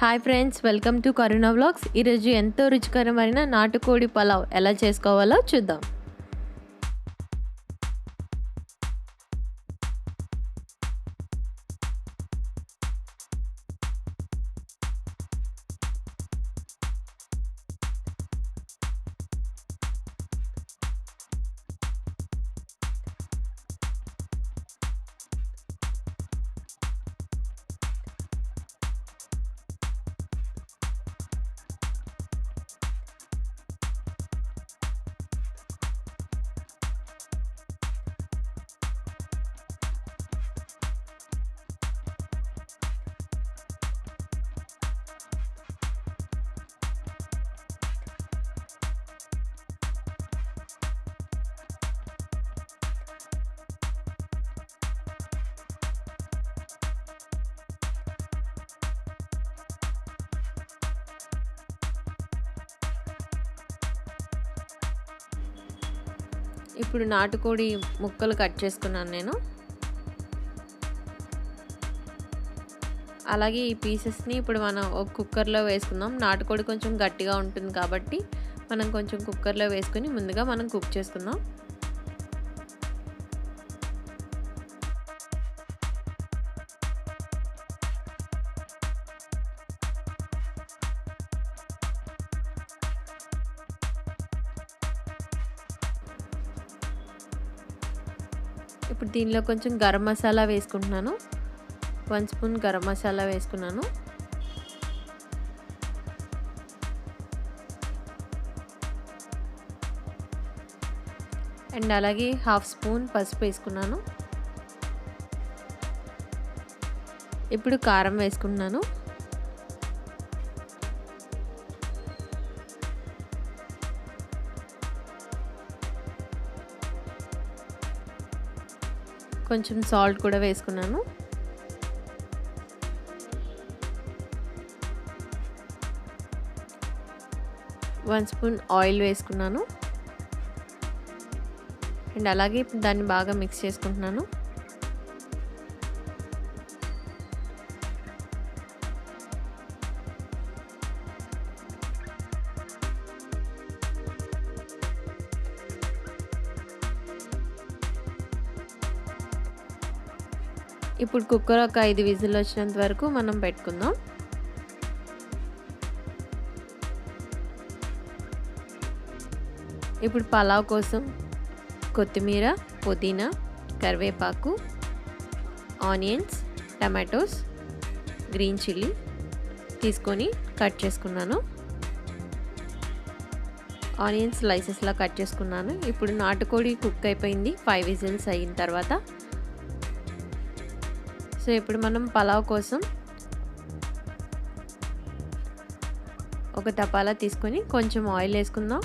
Hi friends, welcome to Karuna vlogs. ఈరోజు ఎంతో రుచికరమైన నాటుకోడి పలావ్ ఎలా చేసుకోవాలో చూద్దాం. ఇప్పుడు నాటుకోడి ముక్కలు కట్ చేసుకున్నాను నేను. అలాగే ఈ పీసెస్ని ఇప్పుడు మనం ఒక కుక్కర్లో వేసుకుందాం. నాటుకోడి కొంచెం గట్టిగా ఉంటుంది కాబట్టి మనం కొంచెం కుక్కర్లో వేసుకొని ముందుగా మనం కుక్ చేసుకుందాం. ఇప్పుడు దీనిలో కొంచెం గరం మసాలా వేసుకుంటున్నాను. 1 స్పూన్ గరం మసాలా వేసుకున్నాను. అండ్ అలాగే 1/2 స్పూన్ పసుపు వేసుకున్నాను. ఇప్పుడు కారం వేసుకుంటున్నాను. కొంచెం సాల్ట్ కూడా వేసుకున్నాను. వన్ స్పూన్ ఆయిల్ వేసుకున్నాను. అండ్ అలాగే దాన్ని బాగా మిక్స్ చేసుకుంటున్నాను. ఇప్పుడు కుక్కర్ ఒక 5 విజిల్ వచ్చినంత వరకు మనం పెట్టుకుందాం. ఇప్పుడు పలావ్ కోసం కొత్తిమీర, పుదీనా, కరివేపాకు, ఆనియన్స్, టమాటోస్, గ్రీన్ చిల్లీ తీసుకొని కట్ చేసుకున్నాను. ఆనియన్స్ స్లైసెస్లా కట్ చేసుకున్నాను. ఇప్పుడు నాటుకోడి కుక్ అయిపోయింది 5 విజిల్స్ అయిన తర్వాత. సో ఇప్పుడు మనం పలావ్ కోసం ఒక తపాలా తీసుకొని కొంచెం ఆయిల్ వేసుకుందాం.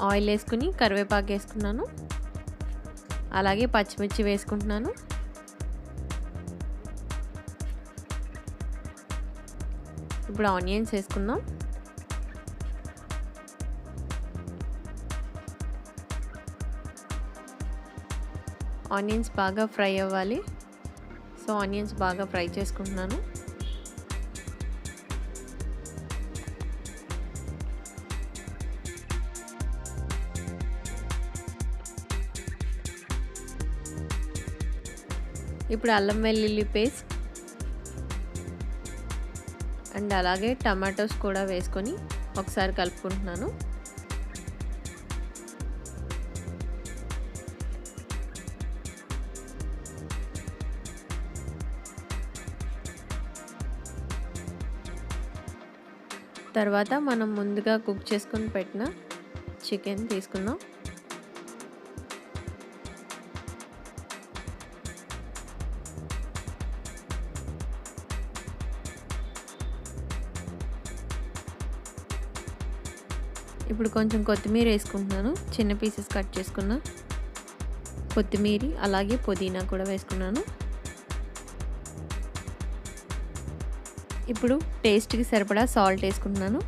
ఆయిల్ వేసుకుని కరివేపాకు వేసుకున్నాను. అలాగే పచ్చిమిర్చి వేసుకుంటున్నాను. ఇప్పుడు ఆనియన్స్ వేసుకుందాం. ఆనియన్స్ బాగా ఫ్రై అవ్వాలి. సో ఆనియన్స్ బాగా ఫ్రై చేసుకుంటున్నాను. ఇప్పుడు అల్లం వెల్లుల్లి పేస్ట్ అండ్ అలాగే టమాటోస్ కూడా వేసుకొని ఒకసారి కలుపుకుంటున్నాను. తర్వాత మనం ముందుగా కుక్ చేసుకొని పెట్టిన చికెన్ తీసుకుందాం. ఇప్పుడు కొంచెం కొత్తిమీర వేసుకుంటున్నాను. చిన్న పీసెస్ కట్ చేసుకున్న కొత్తిమీర అలాగే పుదీనా కూడా వేసుకున్నాను. ఇప్పుడు టేస్ట్కి సరిపడా సాల్ట్ వేసుకుంటున్నాను.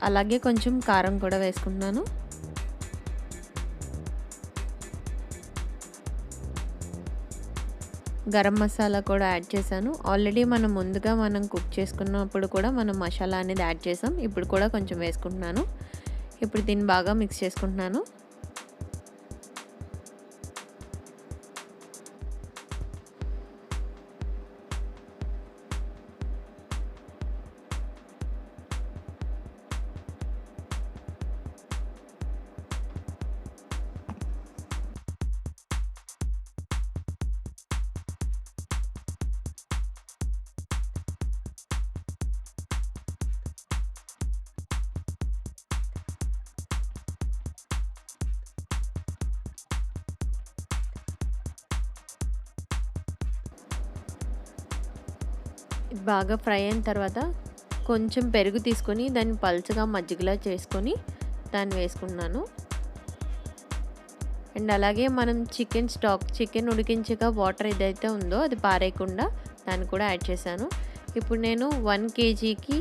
అలాగే కొంచెం కారం కూడా వేసుకుంటున్నాను. గరం మసాలా కూడా యాడ్ చేశాను. ఆల్రెడీ ముందుగా కుక్ చేసుకున్నప్పుడు కూడా మనం మసాలా అనేది యాడ్ చేసాం. ఇప్పుడు కూడా కొంచెం వేసుకుంటున్నాను. ఇప్పుడు దీన్ని బాగా మిక్స్ చేసుకుంటున్నాను. బాగా ఫ్రై అయిన తర్వాత కొంచెం పెరుగు తీసుకొని దాన్ని పల్చగా మజ్జిగలా చేసుకొని దాన్ని వేసుకున్నాను. అండ్ అలాగే మనం చికెన్ ఉడికించగా వాటర్ ఏదైతే ఉందో అది పారేయకుండా దాన్ని కూడా యాడ్ చేశాను. ఇప్పుడు నేను 1 kgకి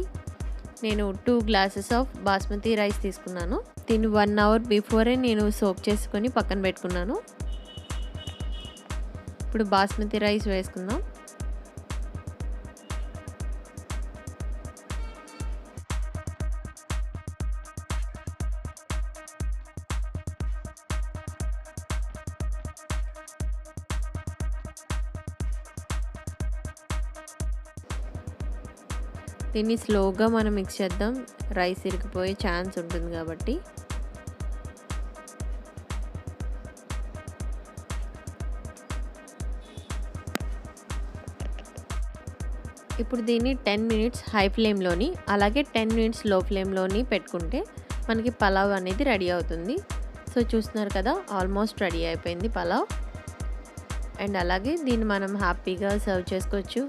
2 గ్లాసెస్ ఆఫ్ బాస్మతి రైస్ తీసుకున్నాను. దీన్ని 1 అవర్ బిఫోరే నేను సోక్ చేసుకొని పక్కన పెట్టుకున్నాను. ఇప్పుడు బాస్మతి రైస్ వేసుకుందాం. దీన్ని స్లోగా మనం మిక్స్ చేద్దాం. రైస్ ఇరిగిపోయే ఛాన్స్ ఉంటుంది కాబట్టి. ఇప్పుడు దీన్ని 10 మినిట్స్ హై ఫ్లేమ్లోని అలాగే 10 మినిట్స్ లో ఫ్లేమ్లోని పెట్టుకుంటే మనకి పలావ్ అనేది రెడీ అవుతుంది. సో చూస్తున్నారు కదా, ఆల్మోస్ట్ రెడీ అయిపోయింది పలావ్. అండ్ అలాగే దీన్ని మనం హ్యాపీగా సర్వ్ చేసుకోవచ్చు.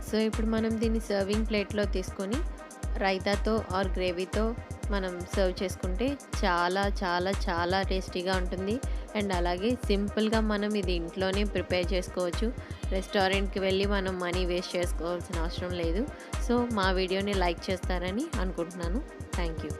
సో ఇప్పుడు మనం దీన్ని సర్వింగ్ ప్లేట్లో తీసుకొని రైతాతో ఆర్ గ్రేవీతో మనం సర్వ్ చేసుకుంటే చాలా చాలా చాలా టేస్టీగా ఉంటుంది. అండ్ అలాగే సింపుల్గా మనం ఇది ఇంట్లోనే ప్రిపేర్ చేసుకోవచ్చు. రెస్టారెంట్కి వెళ్ళి మనం మనీ వేస్ట్ చేసుకోవాల్సిన అవసరం లేదు. సో మా వీడియోని లైక్ చేస్తారని అనుకుంటున్నాను. Thank you.